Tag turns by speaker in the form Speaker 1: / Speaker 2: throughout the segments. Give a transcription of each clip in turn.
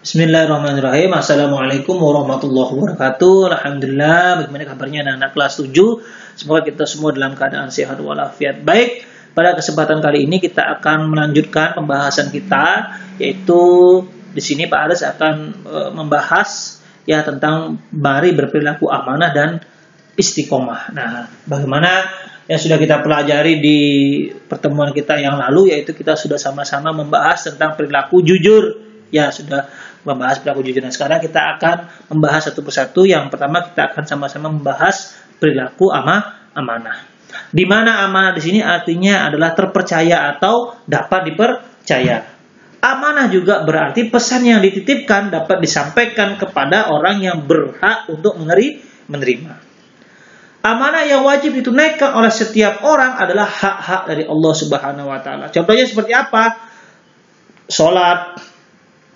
Speaker 1: Bismillahirrahmanirrahim. Assalamualaikum warahmatullahi wabarakatuh. Alhamdulillah, bagaimana kabarnya anak-anak kelas 7? Semoga kita semua dalam keadaan sehat walafiat. Baik, pada kesempatan kali ini kita akan melanjutkan pembahasan kita, yaitu di sini Pak Aris akan membahas tentang mari berperilaku amanah dan istiqomah. Nah, bagaimana yang sudah kita pelajari di pertemuan kita yang lalu, yaitu kita sudah sama-sama membahas tentang perilaku jujur. Ya, sudah membahas perilaku jujur. Dan sekarang kita akan membahas satu persatu. Yang pertama kita akan sama-sama membahas perilaku amanah. Di mana amanah di sini artinya adalah terpercaya atau dapat dipercaya. Amanah juga berarti pesan yang dititipkan dapat disampaikan kepada orang yang berhak untuk menerima. Amanah yang wajib ditunaikan oleh setiap orang adalah hak-hak dari Allah Subhanahu wa taala. Contohnya seperti apa? Salat,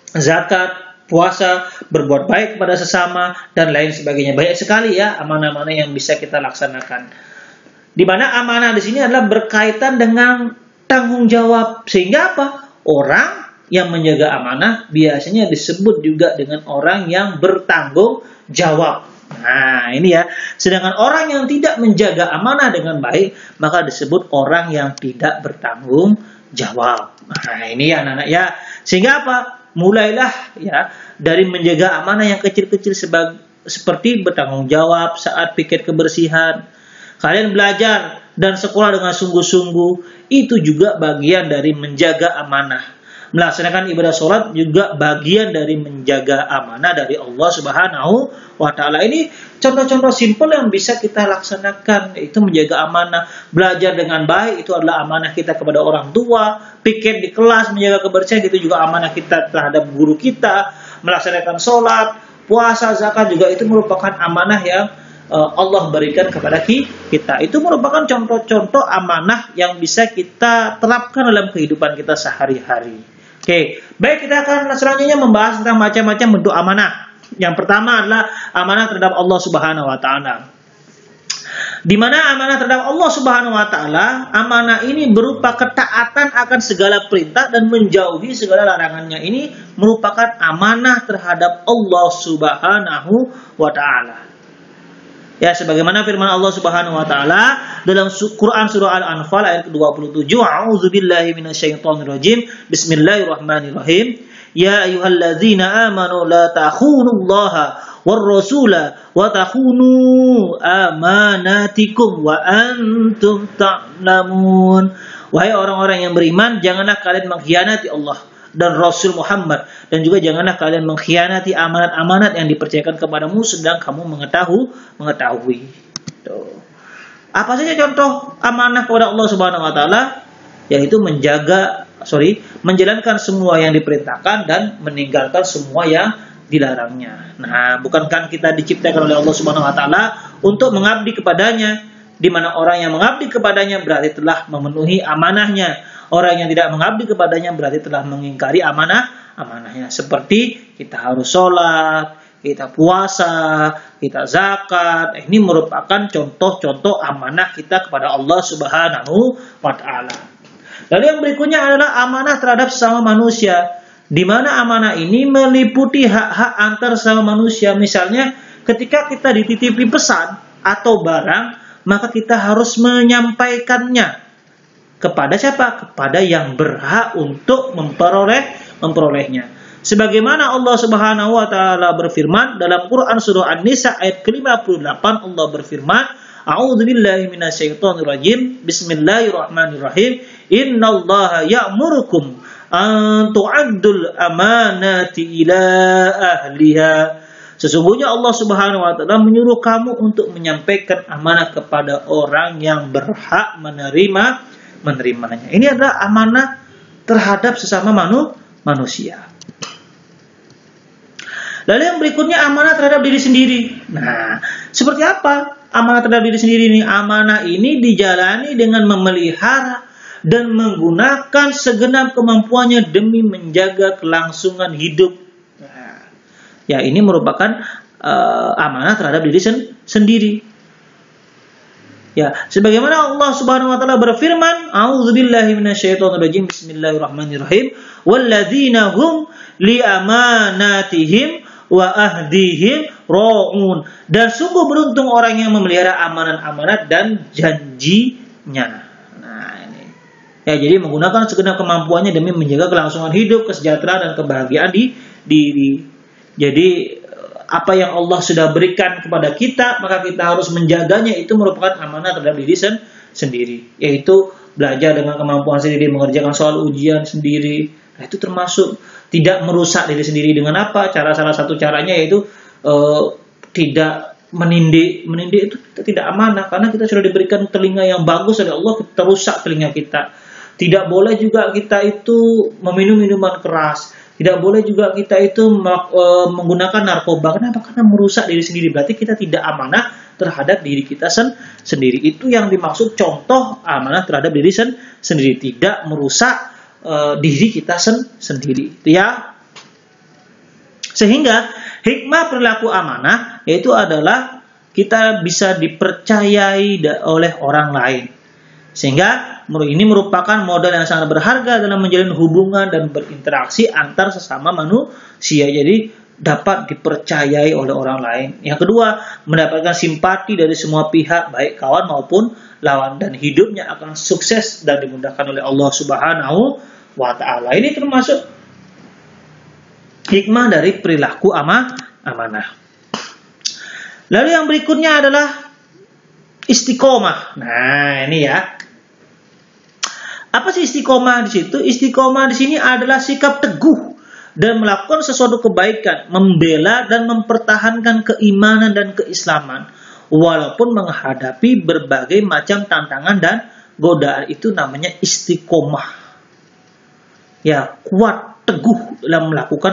Speaker 1: zakat, puasa, berbuat baik kepada sesama, dan lain sebagainya. Banyak sekali amanah-amanah yang bisa kita laksanakan. Di mana amanah di sini adalah berkaitan dengan tanggung jawab. Sehingga apa? Orang yang menjaga amanah biasanya disebut juga dengan orang yang bertanggung jawab. Nah, ini ya. Sedangkan orang yang tidak menjaga amanah dengan baik, maka disebut orang yang tidak bertanggung jawab. Nah, ini ya anak-anak ya. Sehingga apa? Mulailah dari menjaga amanah yang kecil-kecil seperti bertanggung jawab saat piket kebersihan. Kalian belajar dan sekolah dengan sungguh-sungguh, itu juga bagian dari menjaga amanah. Melaksanakan ibadah sholat juga bagian dari menjaga amanah dari Allah Subhanahu wa taala. Ini contoh-contoh simpel yang bisa kita laksanakan, yaitu menjaga amanah. Belajar dengan baik itu adalah amanah kita kepada orang tua. Piket di kelas menjaga kebersihan itu juga amanah kita terhadap guru kita. Melaksanakan sholat, puasa, zakat juga itu merupakan amanah yang Allah berikan kepada kita. Itu merupakan contoh-contoh amanah yang bisa kita terapkan dalam kehidupan kita sehari-hari. Oke, baik, kita akan selanjutnya membahas tentang macam-macam bentuk amanah. Yang pertama adalah amanah terhadap Allah Subhanahu wa taala. Di mana amanah terhadap Allah Subhanahu wa taala, amanah ini berupa ketaatan akan segala perintah dan menjauhi segala larangannya. Ini merupakan amanah terhadap Allah Subhanahu wa taala. Ya, sebagaimana firman Allah Subhanahu wa taala dalam Quran surah Al-Anfal ayat ke-27, A'udzubillahi minasyaitonirrajim. Bismillahirrahmanirrahim. Ya ayyuhalladzina amanu la takhunullaha war rasula wa takhunu amanatikum wa antum ta'lamun. Wahai orang-orang yang beriman, janganlah kalian mengkhianati Allah dan Rasul Muhammad, dan juga janganlah kalian mengkhianati amanat-amanat yang dipercayakan kepadamu sedang kamu mengetahui. Tuh. Apa saja contoh amanah kepada Allah Subhanahu wa taala? Yaitu menjalankan semua yang diperintahkan dan meninggalkan semua yang dilarangnya. Nah, bukankah kita diciptakan oleh Allah Subhanahu wa taala untuk mengabdi kepadanya? Di mana orang yang mengabdi kepadanya berarti telah memenuhi amanahnya. Orang yang tidak mengabdi kepadanya berarti telah mengingkari amanahnya. Seperti kita harus sholat, kita puasa, kita zakat. Ini merupakan contoh-contoh amanah kita kepada Allah Subhanahu wa taala. Lalu yang berikutnya adalah amanah terhadap sesama manusia. Di mana amanah ini meliputi hak-hak antar sesama manusia. Misalnya ketika kita dititipi pesan atau barang, maka kita harus menyampaikannya. Kepada siapa? Kepada yang berhak untuk memperolehnya. Sebagaimana Allah Subhanahu wa taala berfirman dalam Quran surah An-Nisa ayat ke-58, Allah berfirman, A'udzubillahi minasyaitonirrajim. Bismillahirrahmanirrahim. Innallaha ya'murukum an tu'addul amanati ila ahliha. Sesungguhnya Allah Subhanahu wa taala menyuruh kamu untuk menyampaikan amanah kepada orang yang berhak menerimanya. Ini adalah amanah terhadap sesama manusia. Lalu yang berikutnya amanah terhadap diri sendiri. Nah, seperti apa amanah terhadap diri sendiri ini? Amanah ini dijalani dengan memelihara dan menggunakan segenap kemampuannya demi menjaga kelangsungan hidup. Nah, ya, ini merupakan amanah terhadap diri sendiri. Ya, sebagaimana Allah Subhanahu wa taala berfirman, A'udzubillahi minasyaitonirrajim. Bismillahirrahmanirrahim. Walladzina hum li amanatihim wa ahdihim ra'un. Dan sungguh beruntung orang yang memelihara amanat-amanat dan janjinya. Nah, ini. Ya, jadi menggunakan segenap kemampuannya demi menjaga kelangsungan hidup, kesejahteraan dan kebahagiaan di diri. Jadi apa yang Allah sudah berikan kepada kita, maka kita harus menjaganya. Itu merupakan amanah terhadap diri sendiri, yaitu belajar dengan kemampuan sendiri, mengerjakan soal ujian sendiri. Nah, itu termasuk tidak merusak diri sendiri. Dengan apa? Salah satu caranya yaitu tidak menindih. Menindih itu tidak amanah, karena kita sudah diberikan telinga yang bagus oleh Allah, kita rusak telinga kita. Tidak boleh juga kita itu meminum minuman keras. Tidak boleh juga kita itu menggunakan narkoba. Kenapa? Karena merusak diri sendiri. Berarti kita tidak amanah terhadap diri kita sendiri. Itu yang dimaksud contoh amanah terhadap diri sendiri. Tidak merusak diri kita sendiri. Itu ya. Sehingga hikmah perilaku amanah yaitu adalah kita bisa dipercayai oleh orang lain. Sehingga ini merupakan modal yang sangat berharga dalam menjalin hubungan dan berinteraksi antar sesama manusia. Jadi dapat dipercayai oleh orang lain. Yang kedua, mendapatkan simpati dari semua pihak, baik kawan maupun lawan, dan hidupnya akan sukses dan dimudahkan oleh Allah Subhanahu wa Ta'ala. Ini termasuk hikmah dari perilaku amanah. Lalu yang berikutnya adalah istiqomah. Nah, ini ya. Apa sih istiqomah di situ? Istiqomah di sini adalah sikap teguh dan melakukan sesuatu kebaikan, membela dan mempertahankan keimanan dan keislaman walaupun menghadapi berbagai macam tantangan dan godaan. Itu namanya istiqomah. Ya, kuat, teguh dalam melakukan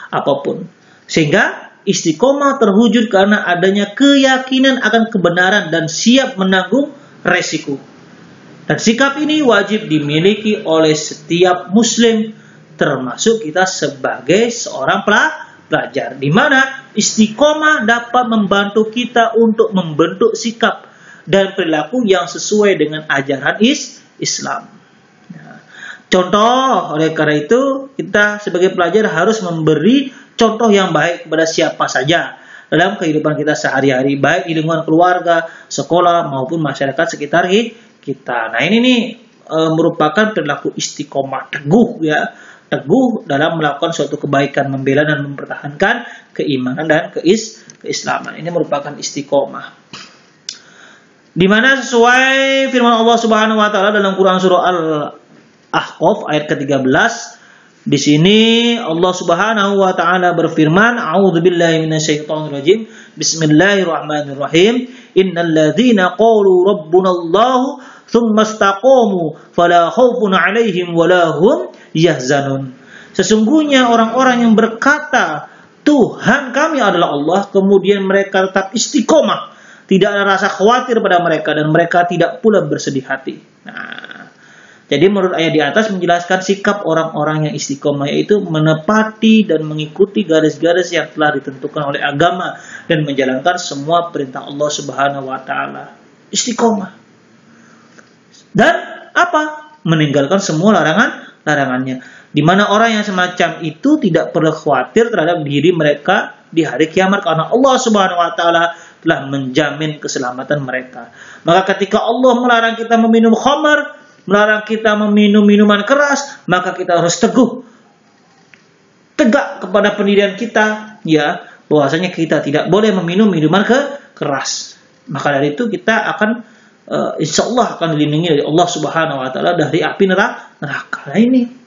Speaker 1: apapun. Sehingga istiqomah terwujud karena adanya keyakinan akan kebenaran dan siap menanggung resiko. Dan sikap ini wajib dimiliki oleh setiap muslim, termasuk kita sebagai seorang pelajar, di mana istiqomah dapat membantu kita untuk membentuk sikap dan perilaku yang sesuai dengan ajaran Islam. Nah, contoh, oleh karena itu kita sebagai pelajar harus memberi contoh yang baik kepada siapa saja dalam kehidupan kita sehari-hari, baik di lingkungan keluarga, sekolah maupun masyarakat sekitar kita. Nah, ini nih merupakan perilaku istiqomah, teguh ya, teguh dalam melakukan suatu kebaikan, membela dan mempertahankan keimanan dan keislaman. Ini merupakan istiqomah. Di mana sesuai firman Allah Subhanahu wa Ta'ala dalam Quran surah Al-Ahqaf ayat ke-13, di sini Allah Subhanahu wa Ta'ala berfirman, A'udzubillahi minasyaitonirrajim. Bismillahirrahmanirrahim. Innal ladzina qalu rabbunallahu tsumma istaqamu fala khaufun 'alaihim wala hum yahzanun. Sesungguhnya orang-orang yang berkata Tuhan kami adalah Allah, kemudian mereka tetap istiqomah, tidak ada rasa khawatir pada mereka dan mereka tidak pula bersedih hati. Nah, jadi menurut ayat di atas menjelaskan sikap orang-orang yang istiqomah, yaitu menepati dan mengikuti garis-garis yang telah ditentukan oleh agama dan menjalankan semua perintah Allah Subhanahu wa Ta'ala. Istiqomah. Dan apa? Meninggalkan semua larangannya. Di mana orang yang semacam itu tidak perlu khawatir terhadap diri mereka di hari kiamat, karena Allah Subhanahu wa Ta'ala telah menjamin keselamatan mereka. Maka ketika Allah melarang kita meminum khamar, melarang kita meminum minuman keras, maka kita harus teguh, tegak kepada pendirian kita, ya, bahwasanya kita tidak boleh meminum minuman keras. Maka dari itu kita akan insya Allah akan dilindungi dari Allah Subhanahu wa Ta'ala dari api neraka. Nah, ini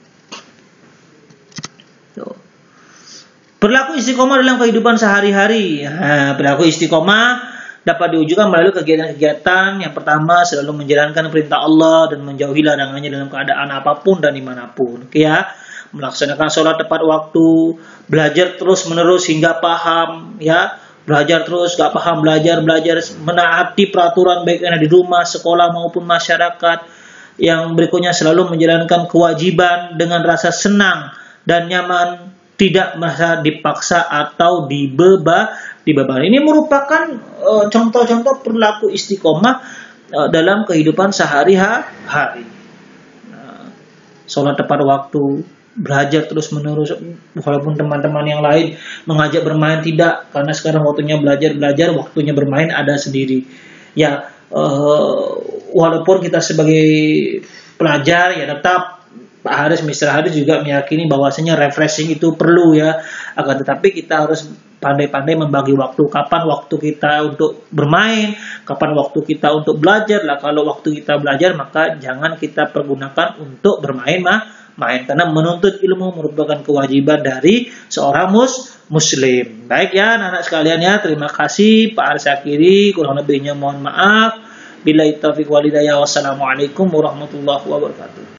Speaker 1: perilaku istiqomah dalam kehidupan sehari-hari. Nah, perilaku istiqomah dapat diwujudkan melalui kegiatan-kegiatan. Yang pertama, selalu menjalankan perintah Allah dan menjauhi larangannya dalam keadaan apapun dan dimanapun. Ya, melaksanakan sholat tepat waktu, belajar terus-menerus hingga paham, ya. Belajar terus, gak paham, belajar, menaati peraturan baik yang ada di rumah, sekolah maupun masyarakat. Yang berikutnya, selalu menjalankan kewajiban dengan rasa senang dan nyaman, tidak merasa dipaksa atau dibebani. Ini merupakan contoh-contoh perilaku istiqomah dalam kehidupan sehari-hari. Sholat tepat waktu, belajar terus menerus, walaupun teman-teman yang lain mengajak bermain, tidak, karena sekarang waktunya belajar, waktunya bermain ada sendiri. Ya, walaupun kita sebagai pelajar ya tetap Pak Haris, Mr. Haris juga meyakini bahwasanya refreshing itu perlu ya, akan tetapi kita harus pandai-pandai membagi waktu. Kapan waktu kita untuk bermain, kapan waktu kita untuk belajar. Lah kalau waktu kita belajar, maka jangan kita pergunakan untuk bermain karena menuntut ilmu merupakan kewajiban dari seorang muslim. Baik ya anak-anak sekalian ya, terima kasih Pak Haris akhiri, kurang lebihnya mohon maaf. Billahi taufiq wal hidayah. Wassalamualaikum warahmatullahi wabarakatuh.